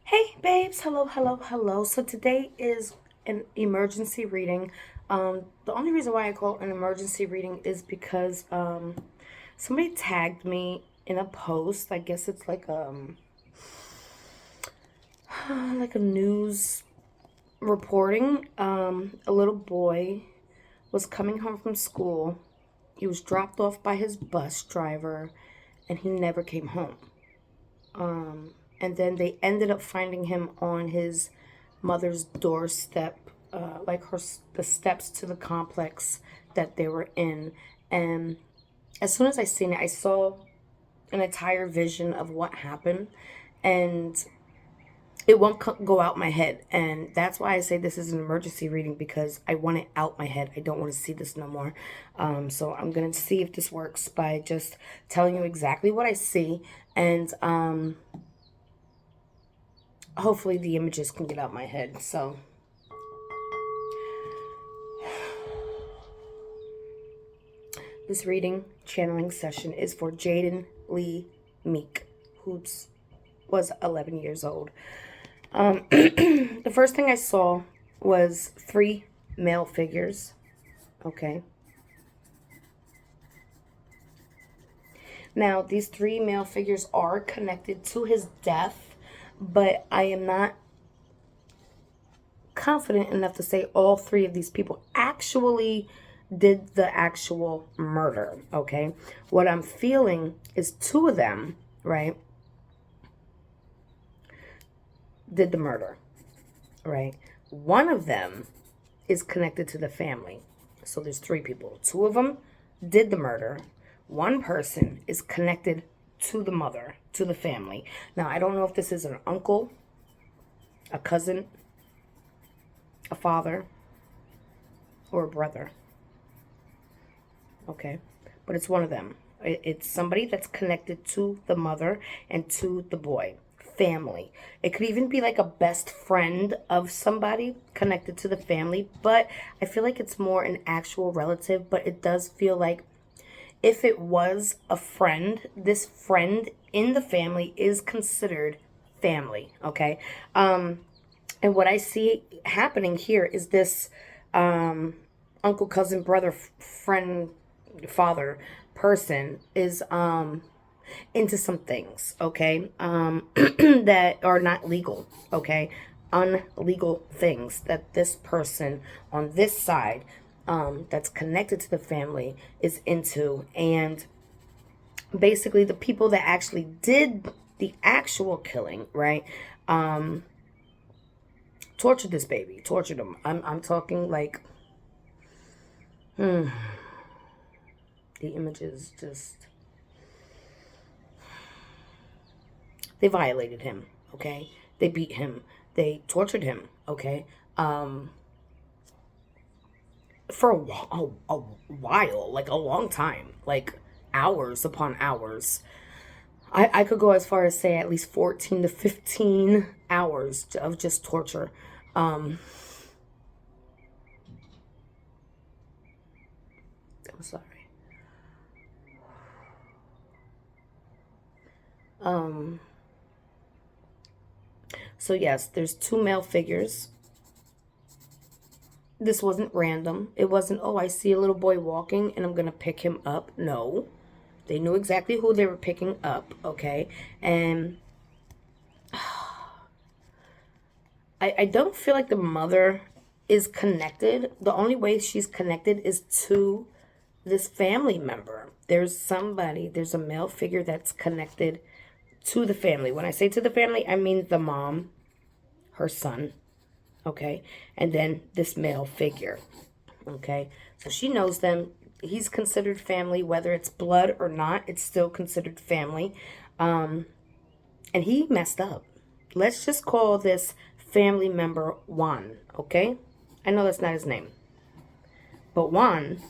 Hey babes, hello, hello, hello. So today is an emergency reading. The only reason why I call it an emergency reading is because somebody tagged me in a post. I guess it's like like a news reporting. A little boy was coming home from school. He was dropped off by his bus driver, and he never came home. And then they ended up finding him on his mother's doorstep, like the steps to the complex that they were in. And as soon as I seen it, I saw an entire vision of what happened, and it won't go out my head. And that's why I say this is an emergency reading, because I want it out my head. I don't want to see this no more. So I'm gonna see if this works by just telling you exactly what I see, and hopefully the images can get out my head. So this reading channeling session is for Jayden Lee Meek, who was 11 years old. The first thing I saw was three male figures. Okay. Now, these three male figures are connected to his death, but I am not confident enough to say all three of these people actually did the actual murder. Okay. What I'm feeling is two of them, right, did the murder, right? One of them is connected to the family. So there's three people. Two of them did the murder. One person is connected to the mother, to the family. Now, I don't know if this is an uncle, a cousin, a father, or a brother. Okay. But it's one of them. It's somebody that's connected to the mother and to the boy. Family. It could even be like a best friend of somebody connected to the family, but I feel like it's more an actual relative. But it does feel like if it was a friend, this friend in the family is considered family. Okay. And what I see happening here is this uncle, cousin, brother, friend, father person is into some things, okay, that are not legal, okay, unlegal things that this person on this side, that's connected to the family, is into. And basically the people that actually did the actual killing, right, tortured this baby, tortured him. I'm talking like, the images just, they violated him, okay? They beat him. They tortured him, okay? For a while, like a long time, like hours upon hours. I could go as far as say at least 14 to 15 hours of just torture. I'm sorry. Um, so yes, there's two male figures. This wasn't random. It wasn't, oh, I see a little boy walking and I'm going to pick him up. No. They knew exactly who they were picking up, okay? And I don't feel like the mother is connected. The only way she's connected is to this family member. There's a male figure that's connected to the family. When I say to the family, I mean the mom, her son, okay? And then this male figure, okay? So she knows them. He's considered family, whether it's blood or not, it's still considered family. And he messed up. Let's just call this family member Juan, okay? I know that's not his name. But Juan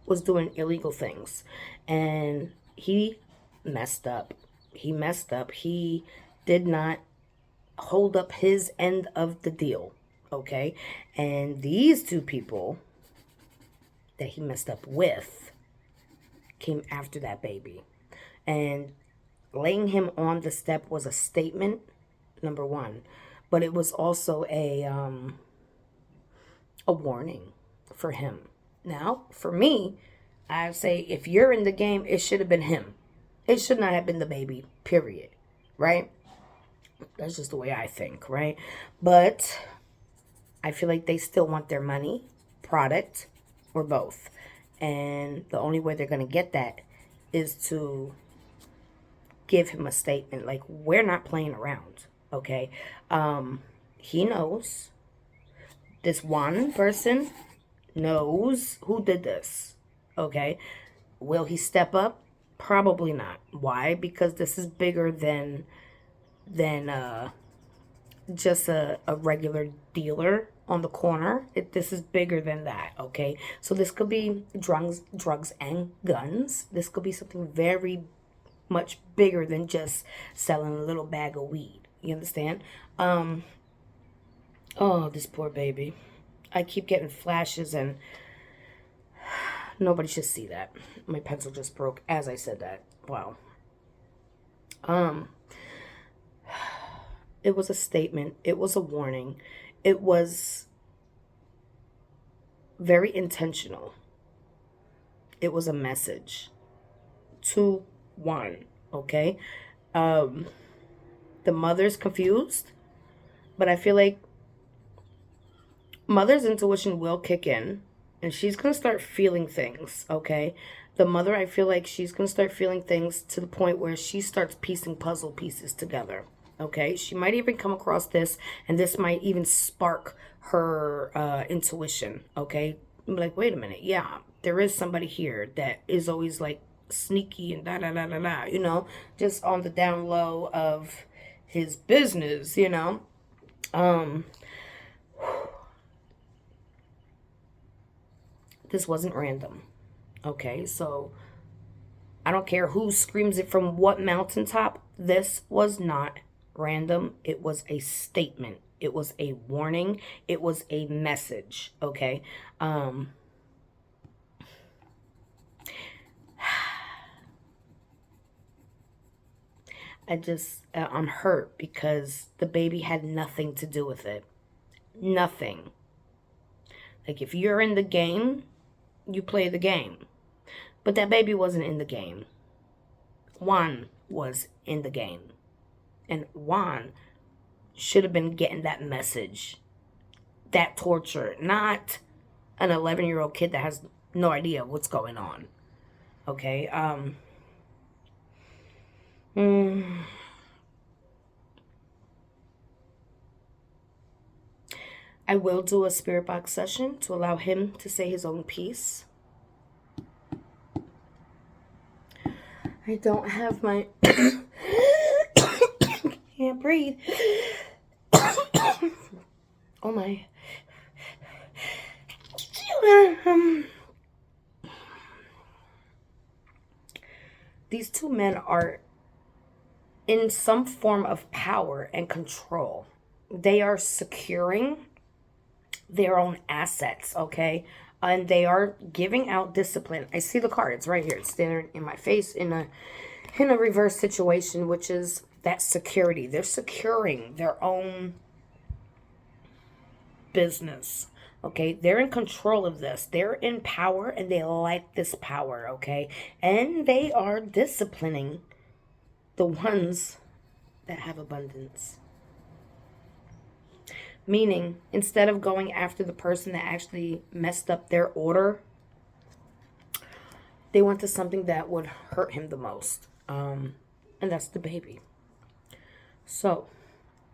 was doing illegal things. And he messed up. He messed up. He did not hold up his end of the deal, okay? And these two people that he messed up with came after that baby. And laying him on the step was a statement, number one, but it was also a warning for him. Now, for me, I say if you're in the game, it should have been him. It should not have been the baby, period. Right? That's just the way I think, right? But I feel like they still want their money, product, or both. And the only way they're going to get that is to give him a statement like, we're not playing around, okay? He knows. This one person knows who did this, okay? Will he step up? Probably not. Why? Because this is bigger than just a regular dealer on the corner. This is bigger than that, okay? So this could be drugs and guns. This could be something very much bigger than just selling a little bag of weed. You understand? Oh, this poor baby. I keep getting flashes and nobody should see that. My pencil just broke as I said that. Wow. It was a statement. It was a warning. It was very intentional. It was a message. 2, 1. Okay? The mother's confused, but I feel like mother's intuition will kick in and she's going to start feeling things, okay? The mother, I feel like she's going to start feeling things to the point where she starts piecing puzzle pieces together, okay? She might even come across this, and this might even spark her intuition, okay? I'm like, wait a minute, yeah, there is somebody here that is always like sneaky and da-da-da-da-da, you know? Just on the down low of his business, you know? This wasn't random. Okay, so I don't care who screams it from what mountaintop. This was not random. It was a statement. It was a warning. It was a message. Okay. I'm hurt because the baby had nothing to do with it. Nothing. Like, if you're in the game, you play the game. But that baby wasn't in the game. Juan was in the game. And Juan should have been getting that message. That torture. Not an 11-year-old kid that has no idea what's going on. Okay? I will do a spirit box session to allow him to say his own piece. I don't have my... Can't breathe. Oh my. These two men are in some form of power and control. They are securing their own assets, okay? And they are giving out discipline. I see the cards right here. It's staring in my face in a reverse situation, which is that security. They're securing their own business, okay? They're in control of this. They're in power, and they like this power, okay? And they are disciplining the ones that have abundance. Meaning, instead of going after the person that actually messed up their order, they went to something that would hurt him the most. And that's the baby. So,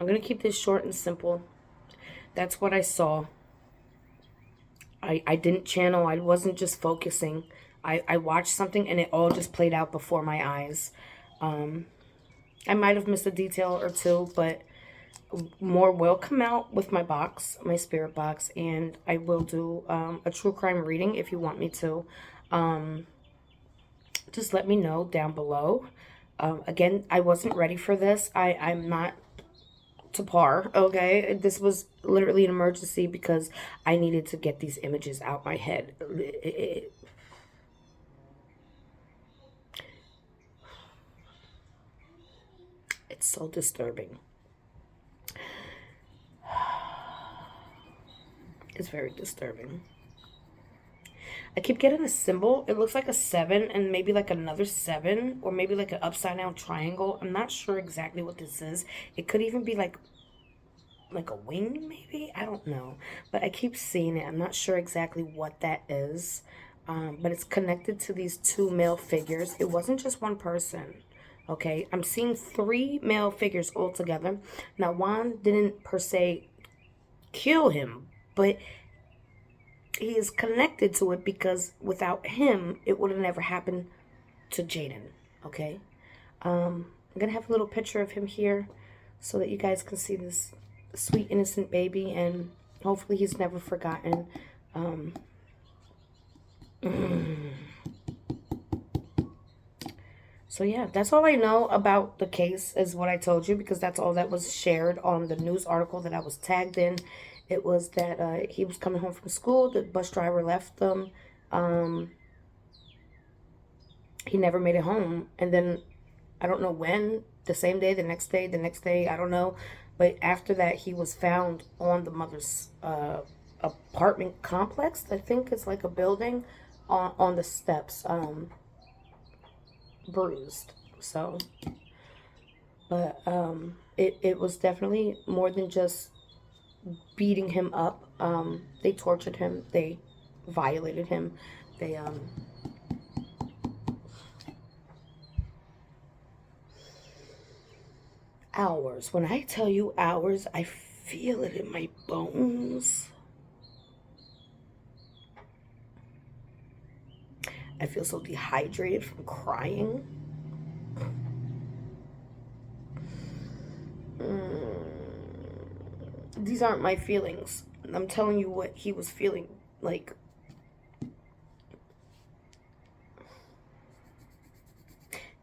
I'm going to keep this short and simple. That's what I saw. I didn't channel. I wasn't just focusing. I watched something and it all just played out before my eyes. I might have missed a detail or two, but more will come out with my box, my spirit box, and I will do a true crime reading if you want me to. Just let me know down below. Again, I wasn't ready for this. I'm not to par, okay? This was literally an emergency because I needed to get these images out my head. It's so disturbing. It's very disturbing. I keep getting a symbol. It looks like a 7 and maybe like another 7 or maybe like an upside down triangle. I'm not sure exactly what this is. It could even be like a wing maybe. I don't know. But I keep seeing it. I'm not sure exactly what that is. But it's connected to these two male figures. It wasn't just one person. Okay, I'm seeing 3 male figures all together. Now, Juan didn't per se kill him, but he is connected to it because without him, it would have never happened to Jayden. Okay, I'm gonna have a little picture of him here so that you guys can see this sweet innocent baby, and hopefully he's never forgotten. Um, So yeah, that's all I know about the case is what I told you because that's all that was shared on the news article that I was tagged in. It was that he was coming home from school. The bus driver left them. Um, he never made it home. And then I don't know when, the same day, the next day, I don't know. But after that, he was found on the mother's apartment complex. I think it's like a building on the steps. Bruised. So, but it was definitely more than just beating him up. They tortured him. They violated him. They hours. When I tell you hours, I feel it in my bones. I feel so dehydrated from crying. These aren't my feelings. I'm telling you what he was feeling like.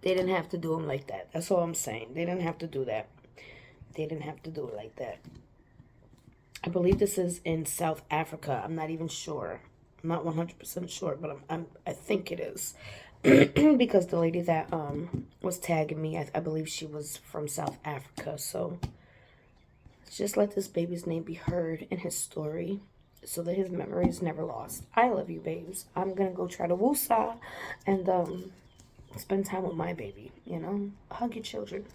They didn't have to do him like that. That's all I'm saying. They didn't have to do that. They didn't have to do it like that. I believe this is in South Africa. I'm not even sure. I'm not 100% sure, but I think it is. Because the lady that was tagging me, I believe she was from South Africa. So just let this baby's name be heard in his story so that his memory is never lost. I love you, babes. I'm going to go try to woosah and spend time with my baby, you know? Hug your children.